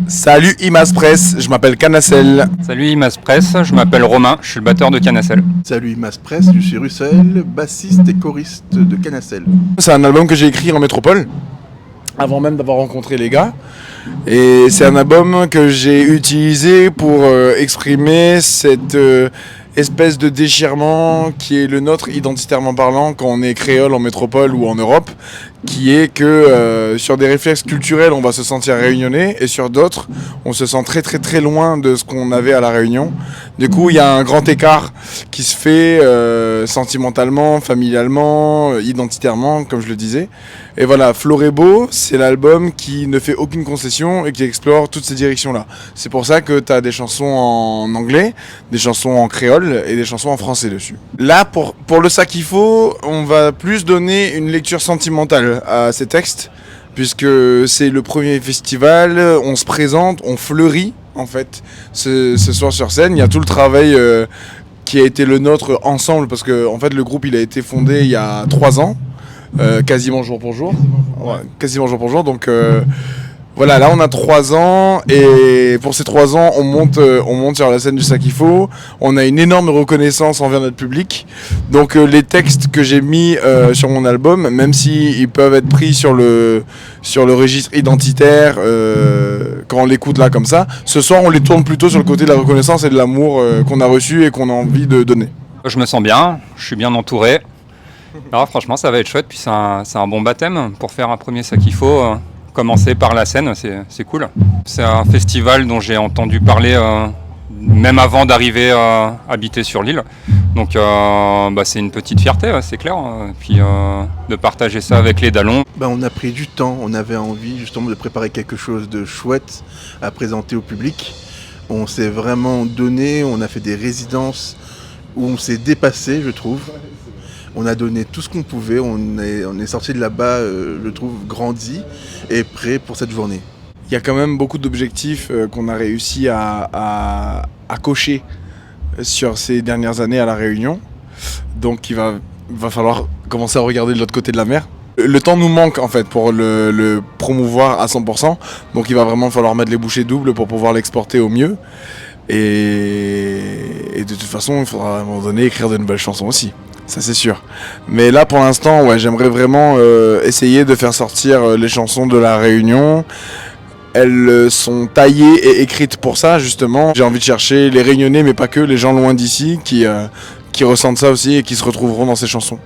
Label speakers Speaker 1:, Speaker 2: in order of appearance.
Speaker 1: Salut Imas Press, je m'appelle Canacel.
Speaker 2: Salut Imas Press, je m'appelle Romain, je suis le batteur de Canacel.
Speaker 3: Salut Imas Press, je suis Russell, bassiste et choriste de Canacel.
Speaker 1: C'est un album que j'ai écrit en métropole, avant même d'avoir rencontré les gars. Et c'est un album que j'ai utilisé pour exprimer cette espèce de déchirement qui est le nôtre identitairement parlant quand on est créole en métropole ou en Europe, qui est que sur des réflexes culturels on va se sentir réunionnais et sur d'autres on se sent très très très loin de ce qu'on avait à la Réunion. Du coup il y a un grand écart qui se fait sentimentalement, familialement, identitairement comme je le disais. Et voilà, Florébeau, c'est l'album qui ne fait aucune concession et qui explore toutes ces directions-là. C'est pour ça que tu as des chansons en anglais, des chansons en créole et des chansons en français dessus. Là, pour le sac qu'il faut, on va plus donner une lecture sentimentale à ces textes, puisque c'est le premier festival, on se présente, on fleurit en fait ce soir sur scène. Il y a tout le travail qui a été le nôtre ensemble, parce que en fait le groupe il a été fondé il y a 3 ans. Quasiment jour pour jour. Ouais, quasiment jour pour jour. Donc voilà, là on a 3 ans et pour ces 3 ans on monte sur la scène du Sac qu'il faut. On a une énorme reconnaissance envers notre public. Donc les textes que j'ai mis sur mon album, même si ils peuvent être pris sur le registre identitaire quand on l'écoute là comme ça, ce soir on les tourne plutôt sur le côté de la reconnaissance et de l'amour qu'on a reçu et qu'on a envie de donner.
Speaker 2: Je me sens bien, je suis bien entouré. Alors franchement ça va être chouette, puis c'est un bon baptême pour faire un premier Sac qu'il faut. Commencer par la scène, c'est cool. C'est un festival dont j'ai entendu parler même avant d'arriver à habiter sur l'île. Donc c'est une petite fierté, c'est clair. Puis de partager ça avec les Dallons.
Speaker 3: On a pris du temps, on avait envie justement de préparer quelque chose de chouette à présenter au public. On s'est vraiment donné, on a fait des résidences où on s'est dépassé, je trouve. On a donné tout ce qu'on pouvait, on est sorti de là-bas, je trouve, grandi et prêt pour cette journée.
Speaker 1: Il y a quand même beaucoup d'objectifs qu'on a réussi à cocher sur ces dernières années à La Réunion. Donc il va falloir commencer à regarder de l'autre côté de la mer. Le temps nous manque en fait pour le promouvoir à 100%. Donc il va vraiment falloir mettre les bouchées doubles pour pouvoir l'exporter au mieux. Et de toute façon, il faudra à un moment donné écrire de nouvelles chansons aussi. Ça c'est sûr. Mais là pour l'instant, ouais, j'aimerais vraiment essayer de faire sortir les chansons de La Réunion. Elles sont taillées et écrites pour ça justement. J'ai envie de chercher les Réunionnais, mais pas que, les gens loin d'ici qui ressentent ça aussi et qui se retrouveront dans ces chansons.